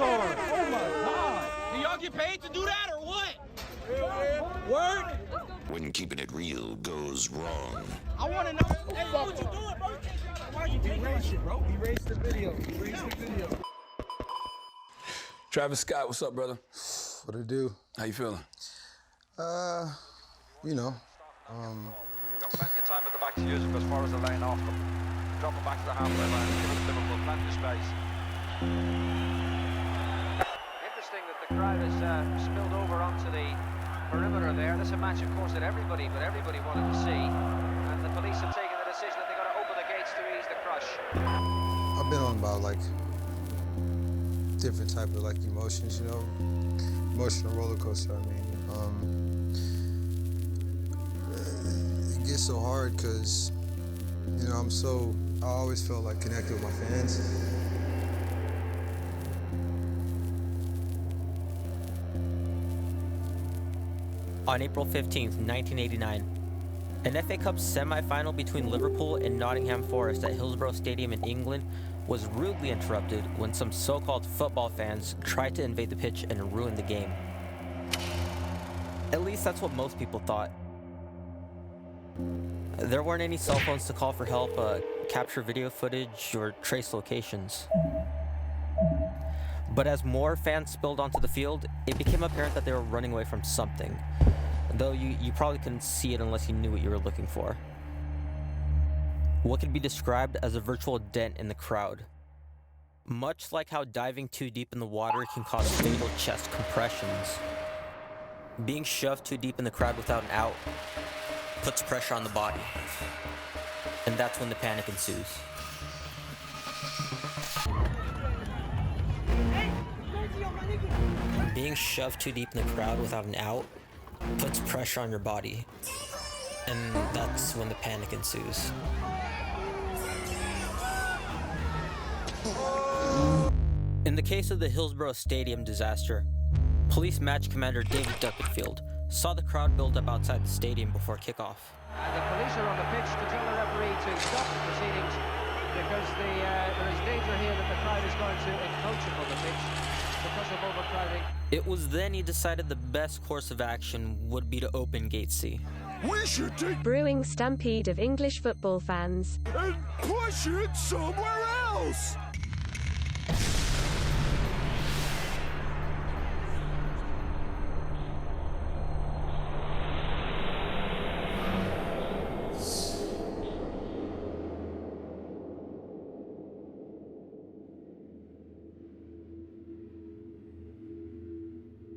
superstar. Oh my God. Do y'all get paid to do that or what? Word? When keeping it real goes wrong. I want to know. Hey, what you doing, bro? Why are you taking that shit, bro? Erase the video. Erase the video. Travis Scott, what's up, brother? What it do? How you feeling? You know. Got plenty of time at the back to use as far as the lane off them. Drop them back to the halfway line. Give us Liverpool plenty of space. Interesting that the crowd has spilled over onto the perimeter there. This is a match, of course, that everybody wanted to see. And the police have taken the decision that they're going to open the gates to ease the crush. I've been on about like different type of like emotions, you know, emotional roller coaster. I mean, it gets so hard because, you know, I always felt like connected with my fans. On April 15th, 1989, an FA Cup semi-final between Liverpool and Nottingham Forest at Hillsborough Stadium in England was rudely interrupted when some so-called football fans tried to invade the pitch and ruin the game. At least that's what most people thought. There weren't any cell phones to call for help, capture video footage, or trace locations. But as more fans spilled onto the field, it became apparent that they were running away from something, though you probably couldn't see it unless you knew what you were looking for. What could be described as a virtual dent in the crowd. Much like how diving too deep in the water can cause fatal chest compressions, being shoved too deep in the crowd without an out puts pressure on the body, and that's when the panic ensues. Being shoved too deep in the crowd without an out puts pressure on your body, and that's when the panic ensues. In the case of the Hillsborough Stadium disaster, police match commander David Duckenfield saw the crowd build up outside the stadium before kickoff. And the police are on the pitch to tell the referee to stop the proceedings because there is danger here that the crowd is going to encroach upon the pitch because of overcrowding. It was then he decided the best course of action would be to open Gate C. We should take Brewing stampede of English football fans and push it somewhere else.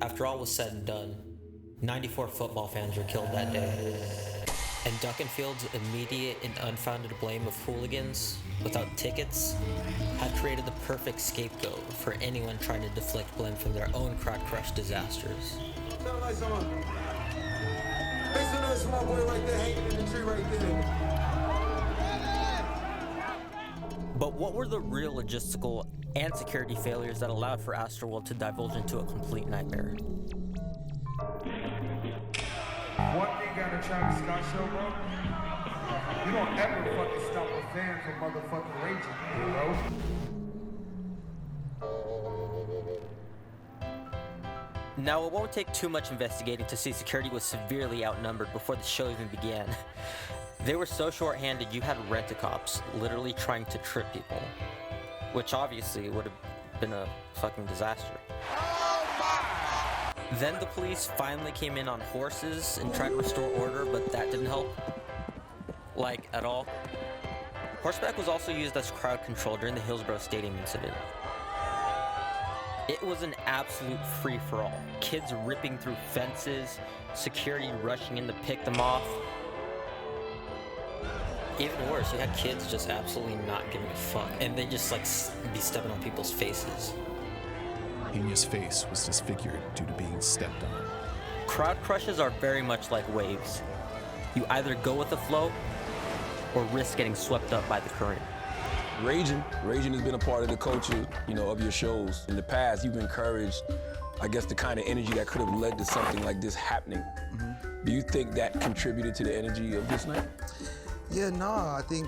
After all was said and done, 94 football fans were killed that day. And Duckenfield's immediate and unfounded blame of hooligans without tickets had created the perfect scapegoat for anyone trying to deflect blame from their own crowd-crushed disasters. Sound like someone. Make some noise for my boy right there, hanging in the tree right there. But what were the real logistical and security failures that allowed for Astroworld to divulge into a complete nightmare? One thing got a Travis Scott show, bro. You don't ever fucking stop a fan from motherfucking raging, bro. Now, it won't take too much investigating to see security was severely outnumbered before the show even began. They were so short-handed you had rent-a-cops literally trying to trip people, which obviously would have been a fucking disaster. Then the police finally came in on horses and tried to restore order, but that didn't help. Like, at all. Horseback was also used as crowd control during the Hillsborough Stadium incident. It was an absolute free-for-all. Kids ripping through fences, security rushing in to pick them off. Even worse, you had kids just absolutely not giving a fuck, and they just like be stepping on people's faces. Peña's face was disfigured due to being stepped on. Crowd crushes are very much like waves. You either go with the flow, or risk getting swept up by the current. Raging has been a part of the culture, you know, of your shows. In the past, you've encouraged, I guess, the kind of energy that could have led to something like this happening. Do you think that contributed to the energy of this night? Yeah, nah, I think...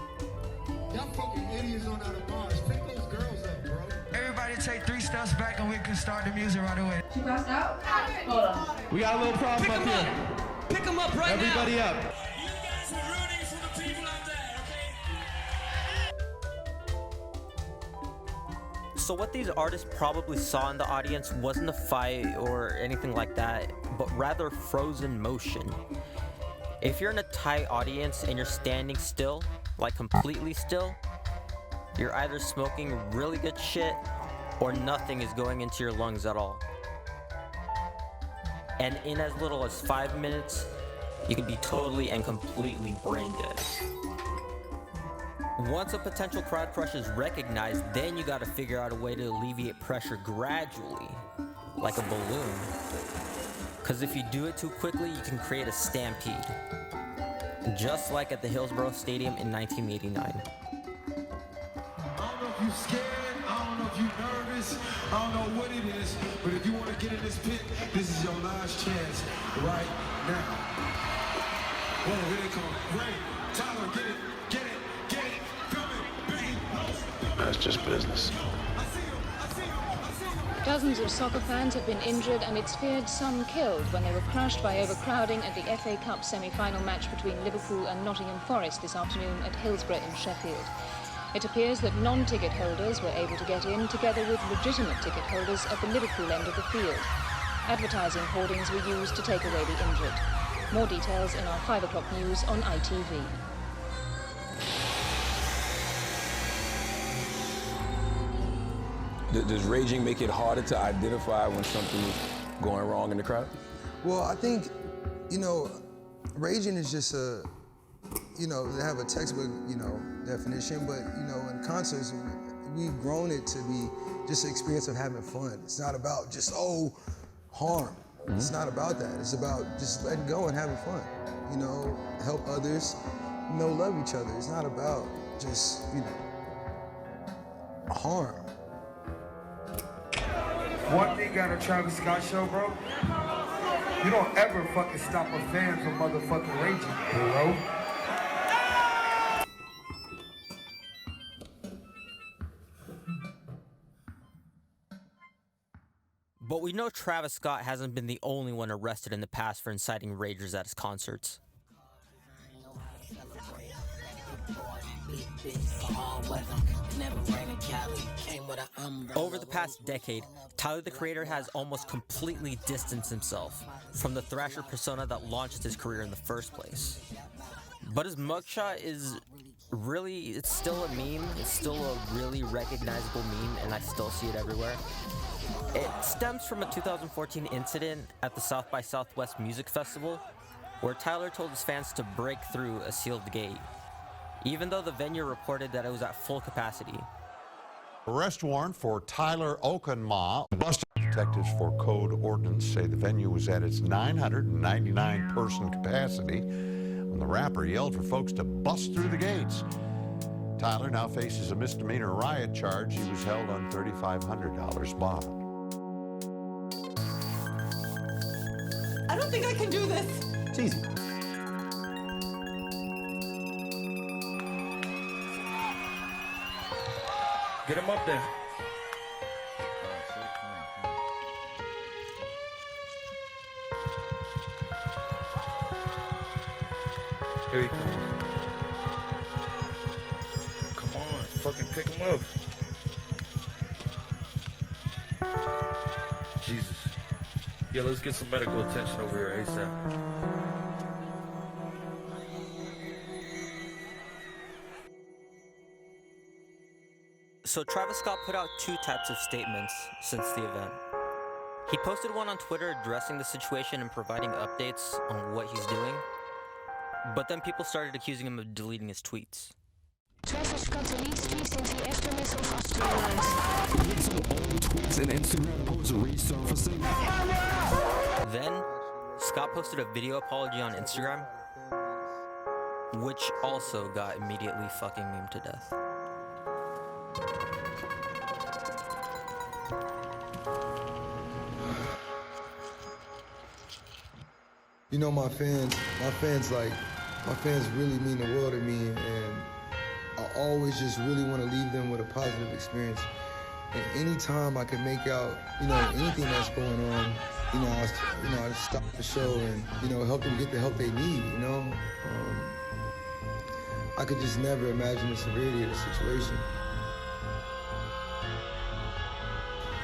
Y'all fucking idiots on out of bars. Pick those girls up, bro. Everybody take 3 steps back and we can start the music right away. She passed out? Hold on. We got a little problem up here. Pick him up right Everybody now. up. You guys were rooting for the people out there, okay? So what these artists probably saw in the audience wasn't a fight or anything like that, but rather frozen motion. If you're in a tight audience and you're standing still, like completely still, you're either smoking really good shit or nothing is going into your lungs at all. And in as little as 5 minutes, you can be totally and completely brain dead. Once a potential crowd crush is recognized, then you gotta figure out a way to alleviate pressure gradually, like a balloon. Because if you do it too quickly, you can create a stampede. Just like at the Hillsborough Stadium in 1989. I don't know if you're scared, I don't know if you're nervous, I don't know what it is, but if you want to get in this pit, this is your last chance right now. Oh, here they come. Great. Tyler, get it, coming, bang. That's just business. Dozens of soccer fans have been injured and it's feared some killed when they were crushed by overcrowding at the FA Cup semi-final match between Liverpool and Nottingham Forest this afternoon at Hillsborough in Sheffield. It appears that non-ticket holders were able to get in together with legitimate ticket holders at the Liverpool end of the field. Advertising hoardings were used to take away the injured. More details in our 5 o'clock news on ITV. Does raging make it harder to identify when something is going wrong in the crowd? Well, I think, raging is just they have a textbook, definition, but, in concerts, we've grown it to be just an experience of having fun. It's not about just, harm. Mm-hmm. It's not about that. It's about just letting go and having fun, help others, love each other. It's not about just, harm. One thing at a Travis Scott show, bro, you don't ever fucking stop a fan from motherfucking raging, bro. But we know Travis Scott hasn't been the only one arrested in the past for inciting ragers at his concerts. Over the past decade, Tyler the Creator has almost completely distanced himself from the thrasher persona that launched his career in the first place. But his mugshot is really, it's still a meme, it's still a really recognizable meme, and I still see it everywhere. It stems from a 2014 incident at the South by Southwest Music Festival, where Tyler told his fans to break through a sealed gate, even though the venue reported that it was at full capacity. Arrest warrant for Tyler Okenma. Detectives for Code Ordnance say the venue was at its 999-person capacity when the rapper yelled for folks to bust through the gates. Tyler now faces a misdemeanor riot charge. He was held on $3,500 bond. I don't think I can do this. It's easy. Get him up there. Here he comes. Come on, fucking pick him up. Jesus. Yeah, let's get some medical attention over here ASAP. So Travis Scott put out 2 types of statements since the event. He posted one on Twitter addressing the situation and providing updates on what he's doing. But then people started accusing him of deleting his tweets. Travis Scott deletes tweets since the aftermath of Astroworld. Some old tweets and Instagram posts resurfacing. Then, Scott posted a video apology on Instagram, which also got immediately fucking memed to death. My fans really mean the world to me, and I always just really want to leave them with a positive experience. anytime I could make out, you know, anything that's going on, you know, I stop the show and, you know, help them get the help they need, you know. I could just never imagine the severity of the situation.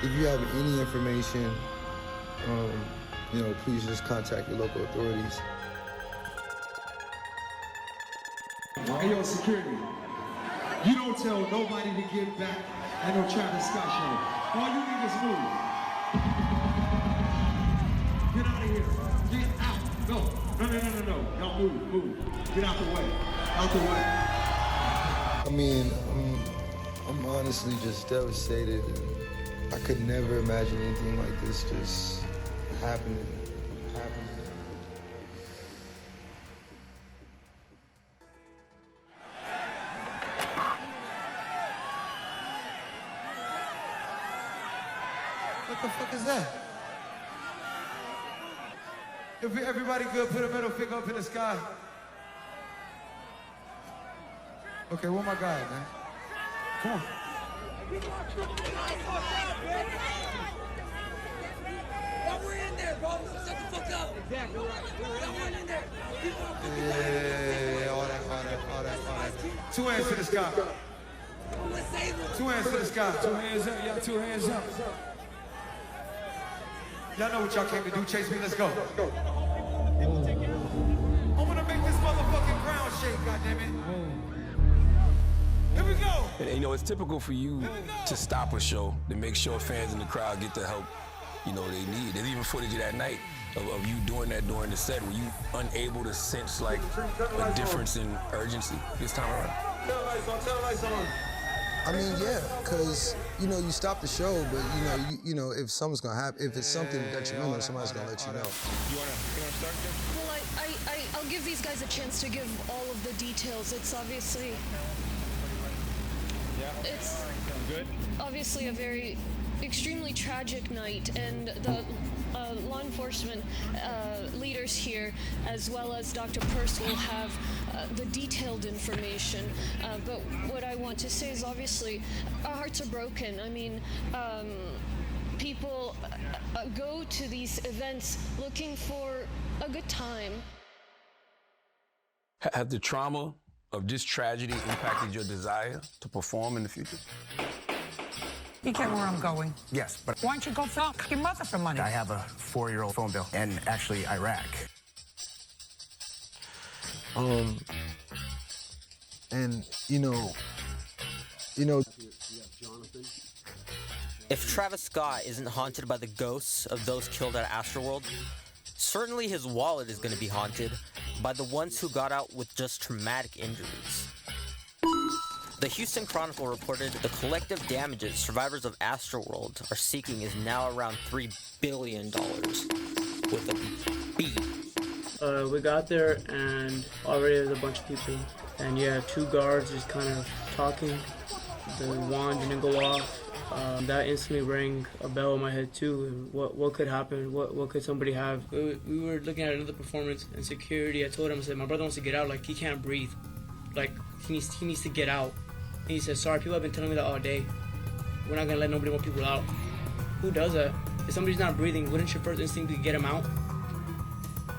If you have any information, you know, please just contact your local authorities. Hey, yo, security. You don't tell nobody to get back at no Travis Scott show. All you niggas move. Get out of here. Get out. No. Y'all move. Get out the way. Out the way. I mean, I'm honestly just devastated. I could never imagine anything like this just happening. What the fuck is that? If everybody good, put a middle finger up in the sky. Okay, where my guy, man? Come on. We're in there, bro. Shut the fuck up. Exactly right. We're in there. Yeah, all that. 2 hands to the sky. 2 hands to the sky. 2 hands up, y'all. 2 hands up. Y'all know what y'all came to do. Chase me, let's go. I'm gonna make this motherfucking ground shake, goddammit. Here we go. And you know, it's typical for you to stop a show to make sure fans in the crowd get the help, you know, they need. There's even footage of that night of you doing that during the set. Were you unable to sense like a difference in urgency this time around? Turn the lights on. I mean, yeah, because, you know, you stop the show, but, you know, if something's going to happen, if it's something detrimental, somebody's going to let you know. You wanna start this? Well, I'll give these guys a chance to give all of the details. It's obviously... It's good. Obviously a very extremely tragic night, and the law enforcement leaders here, as well as Dr. Purse, will have the detailed information. But what I want to say is, obviously, our hearts are broken. I mean, people go to these events looking for a good time. Has the trauma of this tragedy impacted your desire to perform in the future? You get where I'm going. Yes, but Why don't you go fuck your mother for money? I have a 4-year-old phone bill, and actually Iraq. And, you know. If Travis Scott isn't haunted by the ghosts of those killed at Astroworld, certainly his wallet is going to be haunted by the ones who got out with just traumatic injuries. The Houston Chronicle reported the collective damages survivors of Astroworld are seeking is now around $3 billion, with a B. We got there and already there's a bunch of people, and you have 2 guards just kind of talking. The wand didn't go off. That instantly rang a bell in my head too. What could happen? What could somebody have? We were looking at another performance, and security, I told him, I said, my brother wants to get out, like he can't breathe. Like he needs to get out. And he said, sorry, people have been telling me that all day. We're not gonna let nobody more people out. Who does that? If somebody's not breathing, wouldn't your first instinct be to get him out?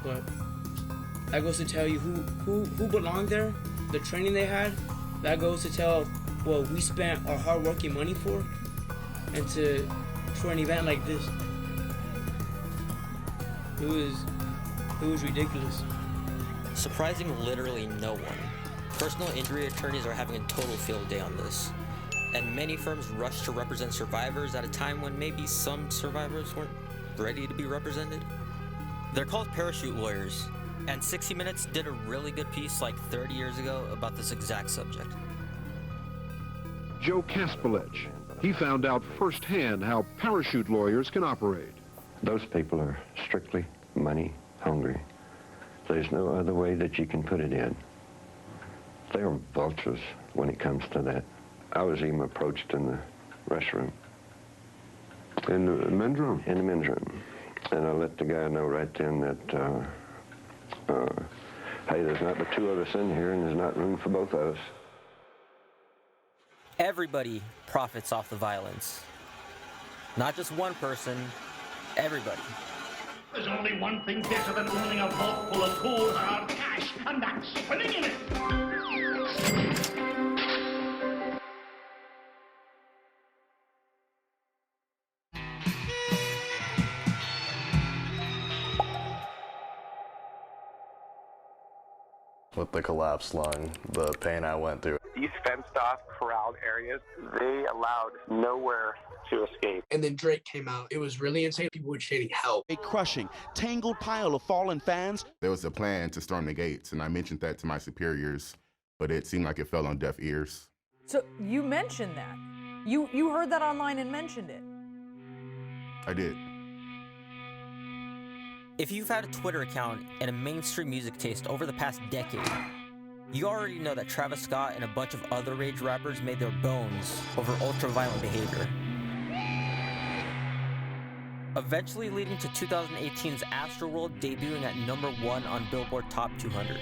But that goes to tell you who belonged there, the training they had. That goes to tell what we spent our hard-working money for, and for an event like this. It was ridiculous. Surprising literally no one. Personal injury attorneys are having a total field day on this, and many firms rush to represent survivors at a time when maybe some survivors weren't ready to be represented. They're called parachute lawyers, and 60 Minutes did a really good piece like 30 years ago about this exact subject. Joe Kaspelich. He found out firsthand how parachute lawyers can operate. Those people are strictly money hungry. There's no other way that you can put it in. They're vultures when it comes to that. I was even approached in the restroom. In the men's room? In the men's room. And I let the guy know right then that, hey, there's not but 2 of us in here and there's not room for both of us. Everybody profits off the violence. Not just one person, everybody. There's only one thing better than owning a vault full of cold hard cash, and that's swimming in it. With the collapsed lung, the pain I went through. These fenced-off, corralled areas, they allowed nowhere to escape. And then Drake came out. It was really insane. People were chanting help. A crushing, tangled pile of fallen fans. There was a plan to storm the gates, and I mentioned that to my superiors, but it seemed like it fell on deaf ears. So you mentioned that. You heard that online and mentioned it. I did. If you've had a Twitter account and a mainstream music taste over the past decade, you already know that Travis Scott and a bunch of other rage rappers made their bones over ultra-violent behavior. Eventually leading to 2018's Astroworld debuting at #1 on Billboard Top 200.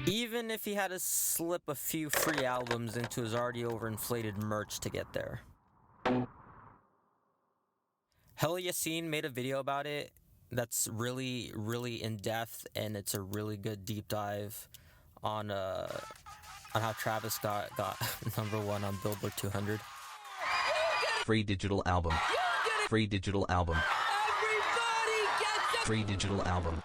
Even if he had to slip a few free albums into his already overinflated merch to get there. Hella Yassine made a video about it that's really, really in-depth, and it's a really good deep dive on how Travis Scott got #1 on Billboard 200. Free digital album. Free digital album. Free digital album.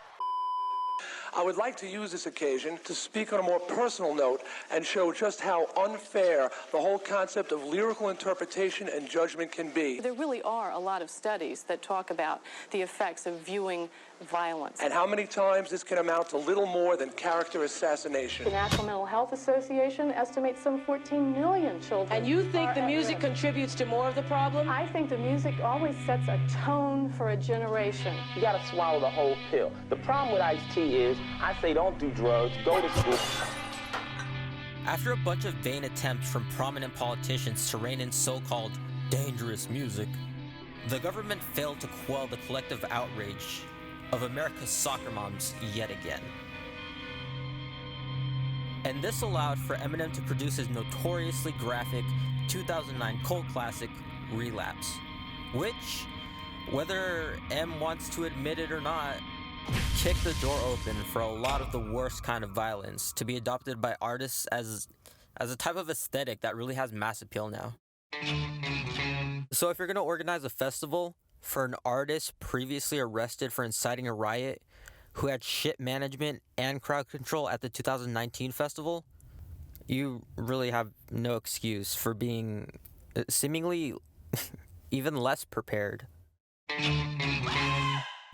I would like to use this occasion to speak on a more personal note and show just how unfair the whole concept of lyrical interpretation and judgment can be. There really are a lot of studies that talk about the effects of viewing violence. And how many times this can amount to little more than character assassination. The National Mental Health Association estimates some 14 million children. And you think the music contributes to more of the problem? I think the music always sets a tone for a generation. You gotta swallow the whole pill. The problem with Ice-T is, I say don't do drugs, go to school. After a bunch of vain attempts from prominent politicians to rein in so-called dangerous music, the government failed to quell the collective outrage of America's soccer moms yet again. And this allowed for Eminem to produce his notoriously graphic 2009 cult classic, Relapse, which, whether M wants to admit it or not, kicked the door open for a lot of the worst kind of violence to be adopted by artists as a type of aesthetic that really has mass appeal now. So if you're going to organize a festival for an artist previously arrested for inciting a riot who had shit management and crowd control at the 2019 festival, you really have no excuse for being seemingly even less prepared.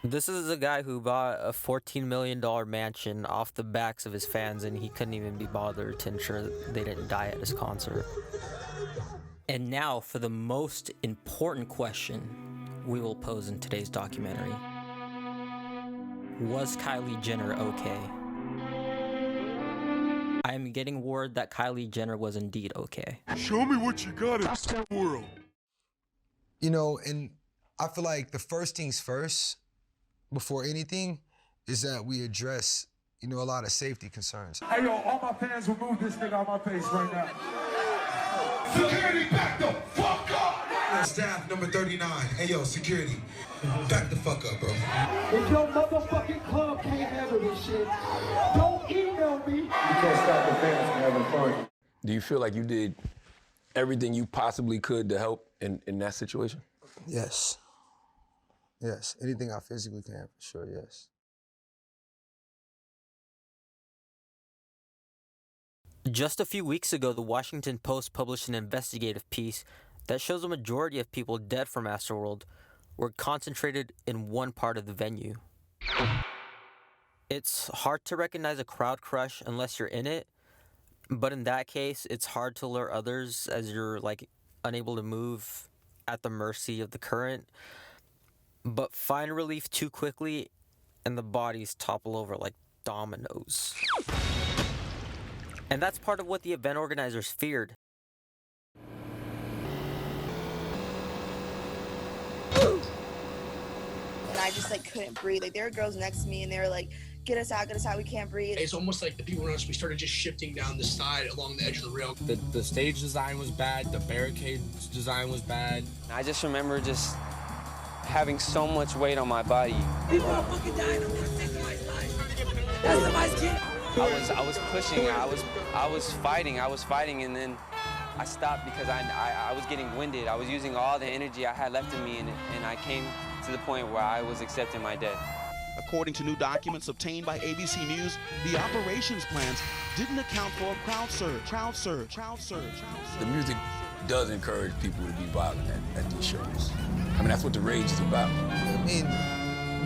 This is a guy who bought a $14 million mansion off the backs of his fans, and he couldn't even be bothered to ensure that they didn't die at his concert. And now for the most important question we will pose in today's documentary. Was Kylie Jenner okay? I am getting word that Kylie Jenner was indeed okay. Show me what you got in Astroworld. You know, and I feel like the first things first, before anything, is that we address, you know, a lot of safety concerns. Hey, yo, all my fans, remove this nigga out my face right now. Security, back the fuck up! Staff number 39. Hey, yo, security, back the fuck up, bro. If your motherfucking club can't handle this shit, don't email me. You can't stop the fans from having fun. Do you feel like you did everything you possibly could to help in that situation? Yes. Yes, anything I physically can, for sure, yes. Just a few weeks ago, the Washington Post published an investigative piece that shows a majority of people dead from Astroworld were concentrated in one part of the venue. It's hard to recognize a crowd crush unless you're in it, but in that case, it's hard to lure others as you're unable to move at the mercy of the current. But find relief too quickly, and the bodies topple over like dominoes. And that's part of what the event organizers feared. And I just couldn't breathe. There were girls next to me, and they were get us out, we can't breathe. It's almost like the people around us, we started just shifting down the side along the edge of the rail. The stage design was bad, the barricade design was bad. I just remember just having so much weight on my body. People are fucking dying. I'm gonna take somebody's life. That's somebody's kid. I was pushing, I was fighting, and then I stopped because I was getting winded. I was using all the energy I had left in me, and I came to the point where I was accepting my death. According to new documents obtained by ABC News, the operations plans didn't account for a crowd surge. The music does encourage people to be violent at these shows. I mean, that's what the rage is about. I mean,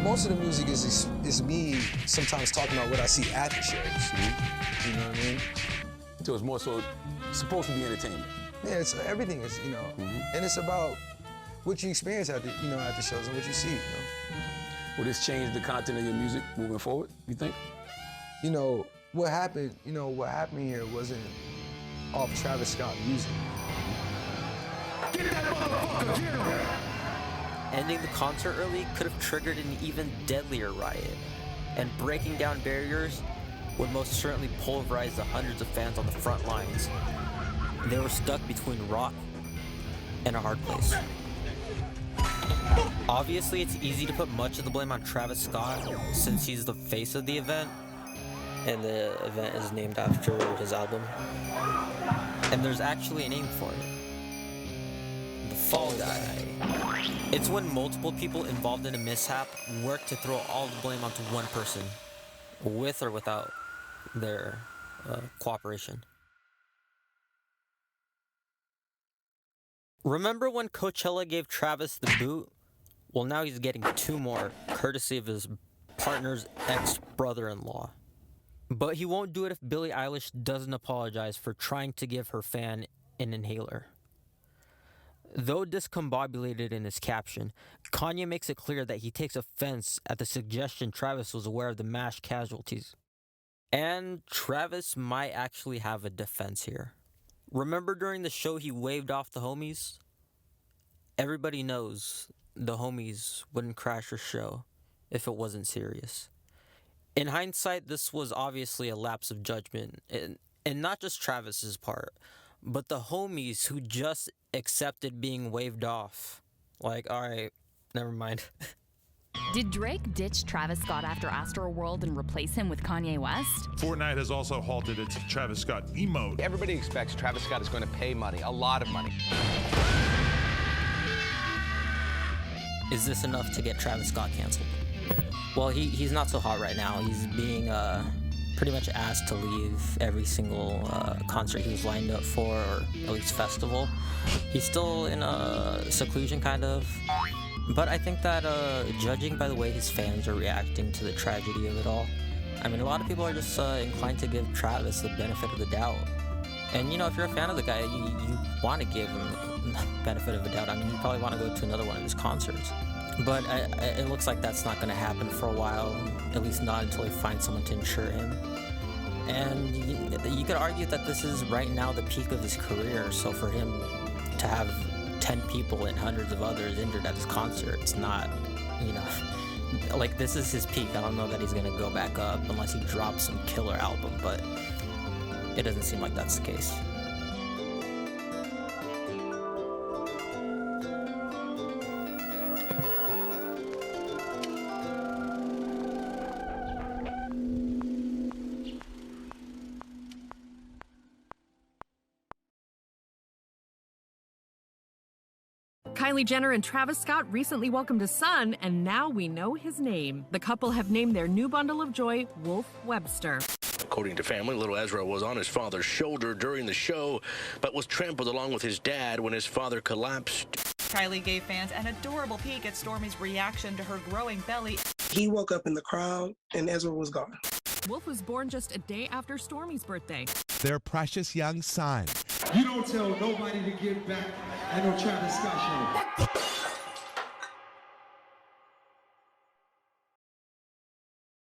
most of the music is me sometimes talking about what I see at the shows. You know what I mean? So it's more so supposed to be entertainment. Yeah, it's everything is, you know, and it's about what you experience at the shows and what you see, you know. Will this change the content of your music moving forward, you think? You know, what happened here wasn't off Travis Scott music. Get that motherfucker, get him! Ending the concert early could have triggered an even deadlier riot, and breaking down barriers would most certainly pulverize the hundreds of fans on the front lines. They were stuck between rock and a hard place. Obviously, it's easy to put much of the blame on Travis Scott since he's the face of the event, and the event is named after his album. And there's actually a name for it. The Fall Guy. It's when multiple people involved in a mishap work to throw all the blame onto one person, with or without their cooperation. Remember when Coachella gave Travis the boot? Well, now he's getting 2 more, courtesy of his partner's ex-brother-in-law. But he won't do it if Billie Eilish doesn't apologize for trying to give her fan an inhaler. Though discombobulated in his caption, Kanye makes it clear that he takes offense at the suggestion Travis was aware of the mass casualties. And Travis might actually have a defense here. Remember during the show he waved off the homies? Everybody knows the homies wouldn't crash her show if it wasn't serious. In hindsight, this was obviously a lapse of judgment, and not just Travis's part, but the homies who just accepted being waved off. Like, alright, never mind. Did Drake ditch Travis Scott after Astroworld and replace him with Kanye West? Fortnite has also halted its Travis Scott emote. Everybody expects Travis Scott is going to pay money, a lot of money. Is this enough to get Travis Scott canceled? Well, he's not so hot right now. He's being pretty much asked to leave every single concert he was lined up for, or at least festival. He's still in seclusion, kind of. But I think that judging by the way his fans are reacting to the tragedy of it all, I mean, a lot of people are just inclined to give Travis the benefit of the doubt. And, you know, if you're a fan of the guy, you want to give him the benefit of the doubt. I mean, you probably want to go to another one of his concerts. But it looks like that's not going to happen for a while, at least not until he finds someone to insure him. And you could argue that this is right now the peak of his career, so for him to have 10 people and hundreds of others injured at his concert, it's not, you know, like, this is his peak. I don't know that he's going to go back up unless he drops some killer album, but it doesn't seem like that's the case. Kylie Jenner and Travis Scott recently welcomed a son, and now we know his name. The couple have named their new bundle of joy Wolf Webster. According to family, little Ezra was on his father's shoulder during the show, but was trampled along with his dad when his father collapsed. Kylie gave fans an adorable peek at Stormi's reaction to her growing belly. He woke up in the crowd, and Ezra was gone. Wolf was born just a day after Stormi's birthday. Their precious young son. You don't tell nobody to get back at no Travis Scott show.